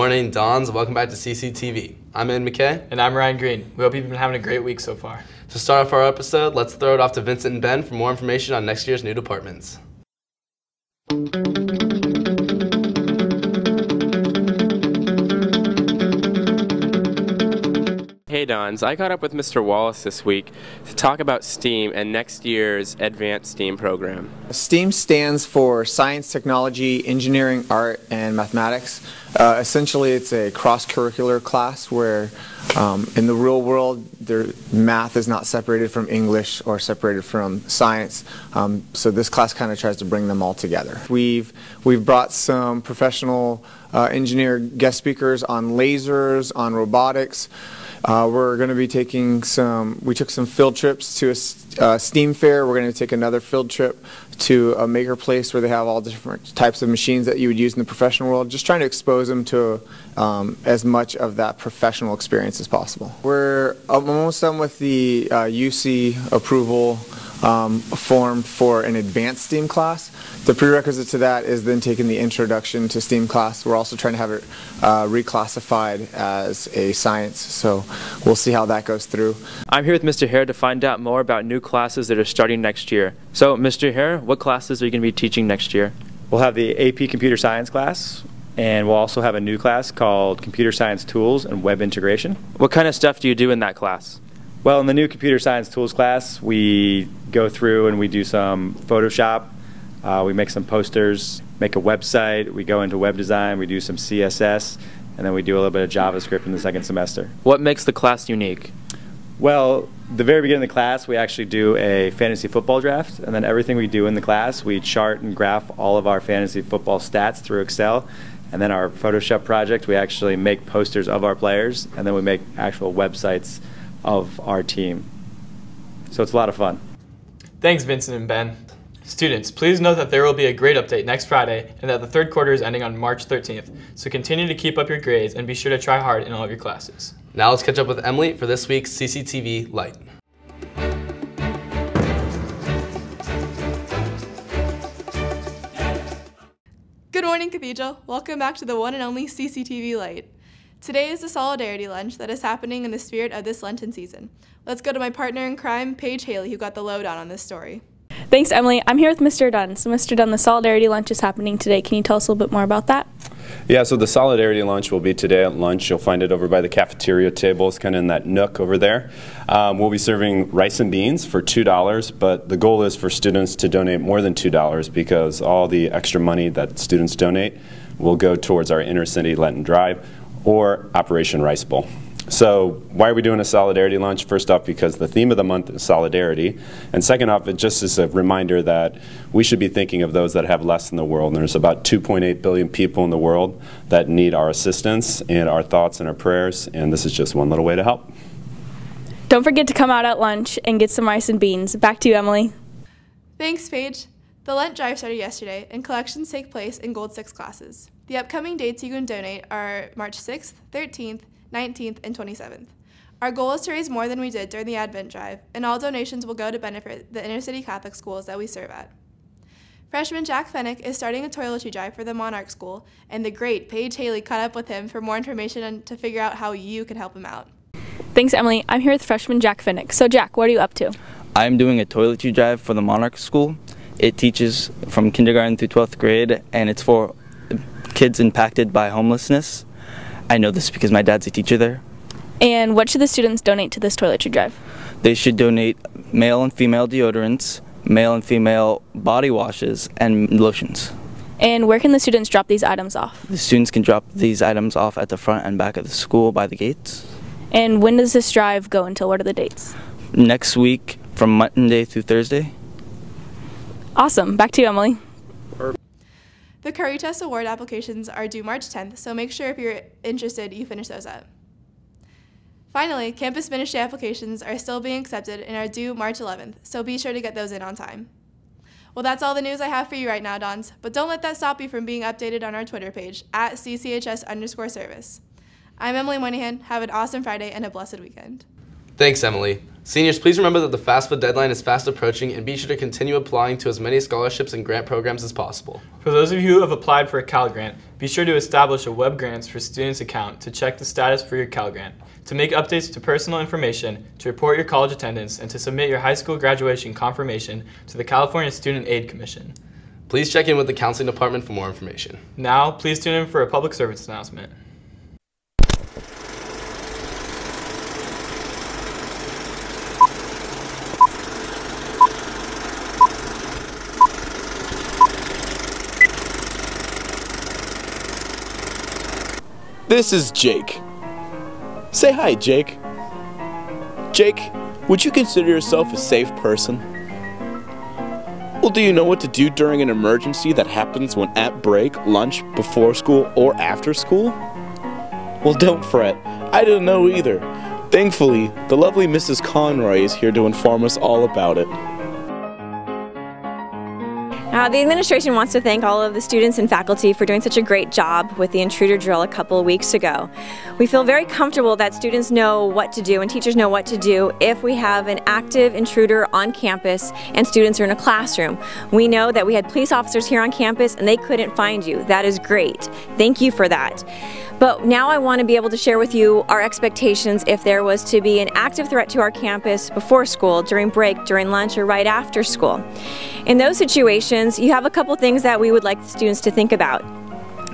morning, Dons. Welcome back to CCTV. I'm Ed McKay. And I'm Ryan Green. We hope you've been having a great week so far. To start off our episode, let's throw it off to Vincent and Ben for more information on next year's new departments. Hey Dons, I caught up with Mr. Wallace this week to talk about STEAM and next year's Advanced STEAM program. STEAM stands for Science, Technology, Engineering, Art, and Mathematics. Essentially, it's a cross-curricular class where in the real world, math is not separated from English or separated from science. So this class kind of tries to bring them all together. We've brought some professional engineer guest speakers on lasers, on robotics. We're going to be taking we took some field trips to a STEAM fair. We're going to take another field trip to a maker place where they have all different types of machines that you would use in the professional world, just trying to expose them to as much of that professional experience as possible. We're almost done with the UC approval form for an advanced STEAM class. The prerequisite to that is then taking the introduction to STEAM class. We're also trying to have it reclassified as a science, so we'll see how that goes through. I'm here with Mr. Hare to find out more about new classes that are starting next year. So, Mr. Hare, what classes are you going to be teaching next year? We'll have the AP Computer Science class, and we'll also have a new class called Computer Science Tools and Web Integration. What kind of stuff do you do in that class? Well, in the new Computer Science Tools class, we go through and we do some Photoshop. We make some posters, make a website, we go into web design, we do some CSS, and then we do a little bit of JavaScript in the second semester. What makes the class unique? Well, the very beginning of the class, we actually do a fantasy football draft, and then everything we do in the class, we chart and graph all of our fantasy football stats through Excel. And then our Photoshop project, we actually make posters of our players, and then we make actual websites of our team. So it's a lot of fun. Thanks, Vincent and Ben. Students, please note that there will be a grade update next Friday and that the third quarter is ending on March 13th. So continue to keep up your grades and be sure to try hard in all of your classes. Now let's catch up with Emily for this week's CCTV Lite. Good morning, Cathedral. Welcome back to the one and only CCTV Lite. Today is the Solidarity Lunch that is happening in the spirit of this Lenten season. Let's go to my partner in crime, Paige Haley, who got the lowdown on this story. Thanks, Emily. I'm here with Mr. Dunn. So, Mr. Dunn, the Solidarity Lunch is happening today. Can you tell us a little bit more about that? Yeah, so the Solidarity Lunch will be today at lunch. You'll find it over by the cafeteria table. It's kind of in that nook over there. We'll be serving rice and beans for $2, but the goal is for students to donate more than $2 because all the extra money that students donate will go towards our inner city Lenten drive or Operation Rice Bowl. So why are we doing a Solidarity Lunch? First off, because the theme of the month is solidarity. And second off, it just is a reminder that we should be thinking of those that have less in the world. And there's about 2.8 billion people in the world that need our assistance and our thoughts and our prayers. And this is just one little way to help. Don't forget to come out at lunch and get some rice and beans. Back to you, Emily. Thanks, Paige. The Lent drive started yesterday, and collections take place in Gold 6 classes. The upcoming dates you can donate are March 6th, 13th, 19th, and 27th. Our goal is to raise more than we did during the Advent Drive, and all donations will go to benefit the inner city Catholic schools that we serve at. Freshman Jack Fennick is starting a toiletry drive for the Monarch School, and the great Paige Haley caught up with him for more information and to figure out how you can help him out. Thanks, Emily. I'm here with freshman Jack Fennick. So, Jack, what are you up to? I'm doing a toiletry drive for the Monarch School. It teaches from kindergarten through 12th grade, and it's for kids impacted by homelessness. I know this because my dad's a teacher there. And what should the students donate to this toiletry drive? They should donate male and female deodorants, male and female body washes, and lotions. And where can the students drop these items off? The students can drop these items off at the front and back of the school by the gates. And when does this drive go until? What are the dates? Next week from Monday through Thursday. Awesome. Back to you, Emily. The Caritas Award applications are due March 10th, so make sure if you're interested you finish those up. Finally, campus ministry applications are still being accepted and are due March 11th, so be sure to get those in on time. Well, that's all the news I have for you right now, Dons, but don't let that stop you from being updated on our Twitter page, at CCHS_service. I'm Emily Moynihan. Have an awesome Friday and a blessed weekend. Thanks, Emily. Seniors, please remember that the FAFSA deadline is fast approaching and be sure to continue applying to as many scholarships and grant programs as possible. For those of you who have applied for a Cal Grant, be sure to establish a Web Grants for Students account to check the status for your Cal Grant, to make updates to personal information, to report your college attendance, and to submit your high school graduation confirmation to the California Student Aid Commission. Please check in with the counseling department for more information. Now, please tune in for a public service announcement. This is Jake. Say hi, Jake. Jake, would you consider yourself a safe person? Well, do you know what to do during an emergency that happens when at break, lunch, before school, or after school? Well, don't fret. I didn't know either. Thankfully, the lovely Mrs. Conroy is here to inform us all about it. The administration wants to thank all of the students and faculty for doing such a great job with the intruder drill a couple of weeks ago. We feel very comfortable that students know what to do and teachers know what to do if we have an active intruder on campus and students are in a classroom. We know that we had police officers here on campus and they couldn't find you. That is great. Thank you for that. But now I want to be able to share with you our expectations if there was to be an active threat to our campus before school, during break, during lunch, or right after school. In those situations, you have a couple things that we would like the students to think about.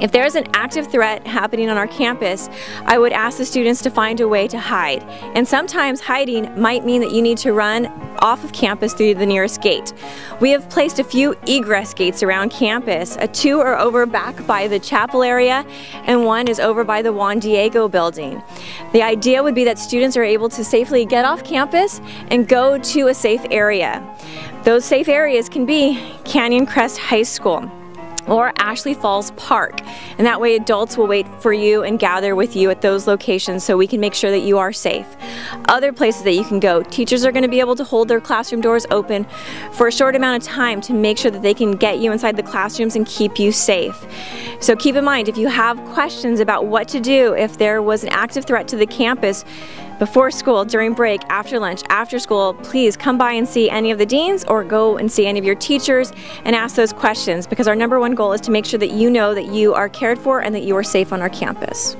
If there's an active threat happening on our campus, I would ask the students to find a way to hide. And sometimes hiding might mean that you need to run off of campus through the nearest gate. We have placed a few egress gates around campus. Two are over back by the chapel area and one is over by the Juan Diego building. The idea would be that students are able to safely get off campus and go to a safe area. Those safe areas can be Canyon Crest High School or Ashley Falls Park, and that way adults will wait for you and gather with you at those locations so we can make sure that you are safe. Other places that you can go, teachers are going to be able to hold their classroom doors open for a short amount of time to make sure that they can get you inside the classrooms and keep you safe. So keep in mind, if you have questions about what to do if there was an active threat to the campus, before school, during break, after lunch, after school, please come by and see any of the deans or go and see any of your teachers and ask those questions, because our #1 goal is to make sure that you know that you are cared for and that you are safe on our campus.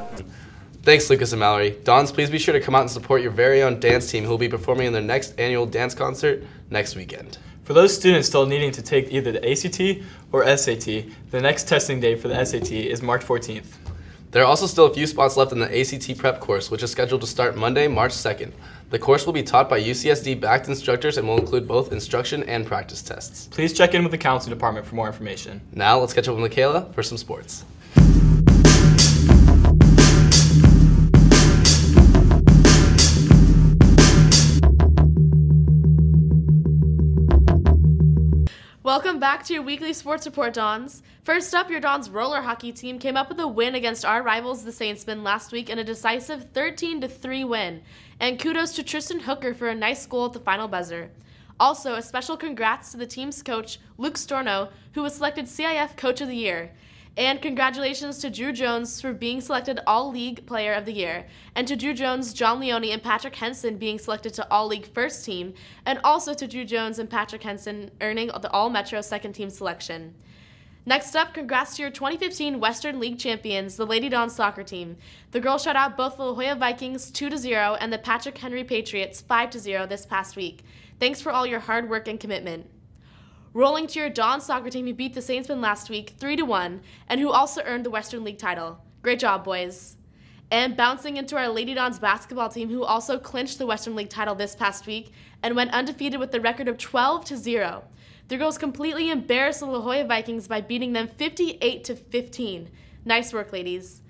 Thanks, Lucas and Mallory. Dons, please be sure to come out and support your very own dance team who will be performing in their next annual dance concert next weekend. For those students still needing to take either the ACT or SAT, the next testing day for the SAT is March 14th. There are also still a few spots left in the ACT prep course, which is scheduled to start Monday, March 2nd. The course will be taught by UCSD-backed instructors and will include both instruction and practice tests. Please check in with the counseling department for more information. Now let's catch up with Michaela for some sports. Welcome back to your weekly sports report, Dons. First up, your Dons roller hockey team came up with a win against our rivals, the Saintsmen, last week in a decisive 13-3 win. And kudos to Tristan Hooker for a nice goal at the final buzzer. Also, a special congrats to the team's coach, Luke Storno, who was selected CIF Coach of the Year. And congratulations to Drew Jones for being selected All-League Player of the Year, and to Drew Jones, John Leone, and Patrick Henson being selected to All-League First Team, and also to Drew Jones and Patrick Henson earning the All-Metro Second Team selection. Next up, congrats to your 2015 Western League champions, the Lady Dons soccer team. The girls shut out both the La Jolla Vikings 2-0 and the Patrick Henry Patriots 5-0 this past week. Thanks for all your hard work and commitment. Rolling to your Dons soccer team who beat the Saintsmen last week 3-1 and who also earned the Western League title. Great job, boys. And bouncing into our Lady Dons basketball team who also clinched the Western League title this past week and went undefeated with a record of 12-0. The girls completely embarrassed the La Jolla Vikings by beating them 58-15. Nice work, ladies.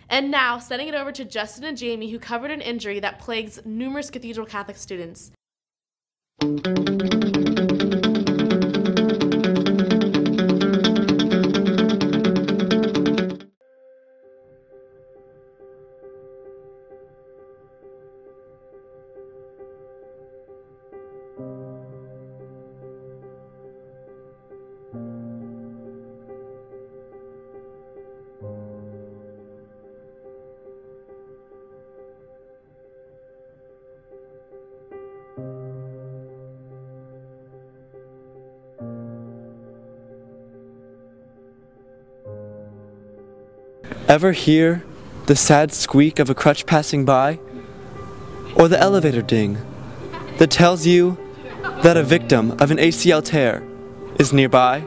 And now, sending it over to Justin and Jamie, who covered an injury that plagues numerous Cathedral Catholic students. Ever hear the sad squeak of a crutch passing by? Or the elevator ding that tells you that a victim of an ACL tear is nearby?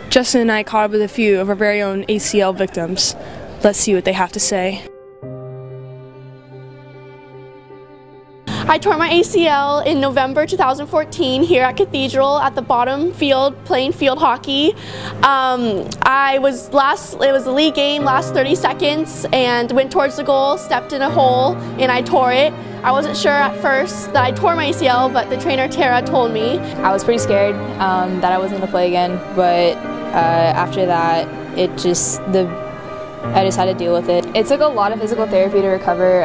Justin and I caught up with a few of our very own ACL victims. Let's see what they have to say. I tore my ACL in November 2014 here at Cathedral at the bottom field playing field hockey. It was a league game, last 30 seconds, and went towards the goal, stepped in a hole, and I tore it. I wasn't sure at first that I tore my ACL, but the trainer Tara told me. I was pretty scared that I wasn't going to play again, but after that, I just had to deal with it. It took a lot of physical therapy to recover.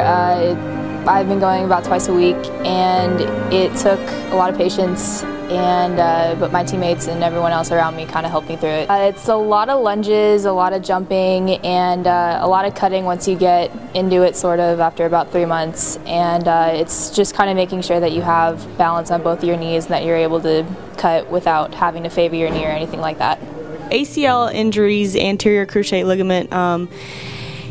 I've been going about twice a week, and it took a lot of patience, but my teammates and everyone else around me kind of helped me through it. It's a lot of lunges, a lot of jumping, and a lot of cutting once you get into it, sort of, after about 3 months. And it's just kind of making sure that you have balance on both your knees and that you're able to cut without having to favor your knee or anything like that. ACL injuries, anterior cruciate ligament,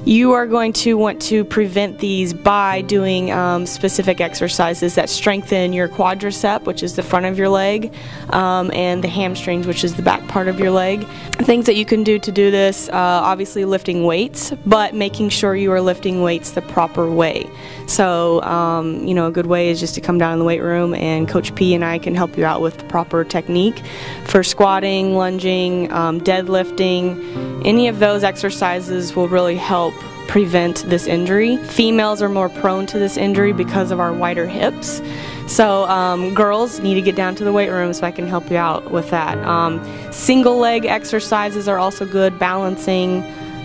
you are going to want to prevent these by doing specific exercises that strengthen your quadricep, which is the front of your leg, and the hamstrings, which is the back part of your leg. Things that you can do to do this, obviously lifting weights, but making sure you are lifting weights the proper way. So, you know, a good way is just to come down in the weight room, and Coach P and I can help you out with the proper technique for squatting, lunging, deadlifting. Any of those exercises will really help prevent this injury. Females are more prone to this injury because of our wider hips. So girls need to get down to the weight room so I can help you out with that. Single leg exercises are also good, balancing.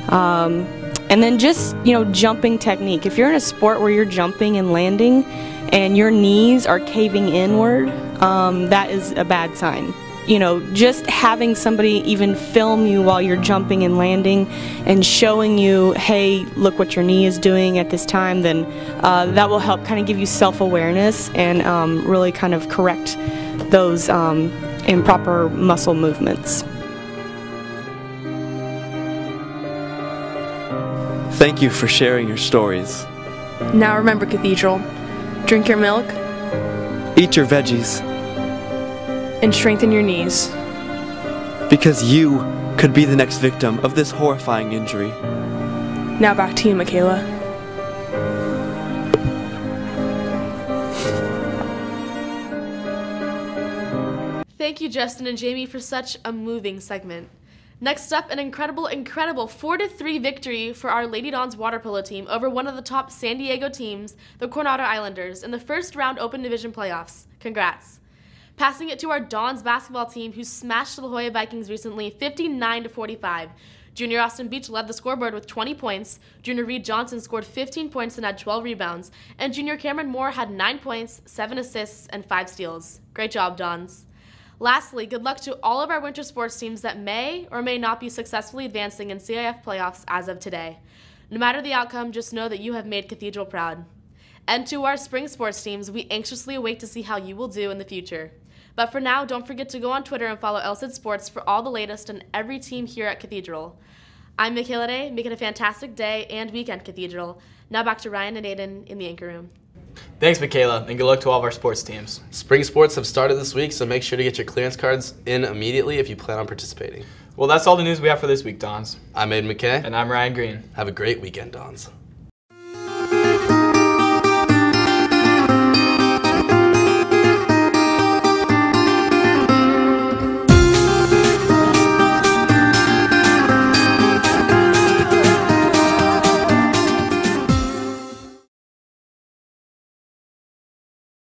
And then just, you know, jumping technique. If you're in a sport where you're jumping and landing and your knees are caving inward, that is a bad sign. You know, just having somebody even film you while you're jumping and landing and showing you, hey, look what your knee is doing at this time, then that will help kind of give you self-awareness and really kind of correct those improper muscle movements. Thank you for sharing your stories. Now remember, Cathedral, drink your milk, eat your veggies, and strengthen your knees. Because you could be the next victim of this horrifying injury. Now back to you, Michaela. Thank you, Justin and Jamie, for such a moving segment. Next up, an incredible 4-3 victory for our Lady Dons water polo team over one of the top San Diego teams, the Coronado Islanders, in the first round Open Division playoffs. Congrats. Passing it to our Dons basketball team, who smashed the La Jolla Vikings recently 59-45. Junior Austin Beach led the scoreboard with 20 points, Junior Reed Johnson scored 15 points and had 12 rebounds, and Junior Cameron Moore had 9 points, 7 assists, and 5 steals. Great job, Dons. Lastly, good luck to all of our winter sports teams that may or may not be successfully advancing in CIF playoffs as of today. No matter the outcome, just know that you have made Cathedral proud. And to our spring sports teams, we anxiously await to see how you will do in the future. But for now, don't forget to go on Twitter and follow LSID Sports for all the latest on every team here at Cathedral. I'm Michaela Day, making a fantastic day and weekend, Cathedral. Now back to Ryan and Aiden in the anchor room. Thanks, Michaela, and good luck to all of our sports teams. Spring sports have started this week, so make sure to get your clearance cards in immediately if you plan on participating. Well, that's all the news we have for this week, Dons. I'm Aiden McKay. And I'm Ryan Green. Have a great weekend, Dons.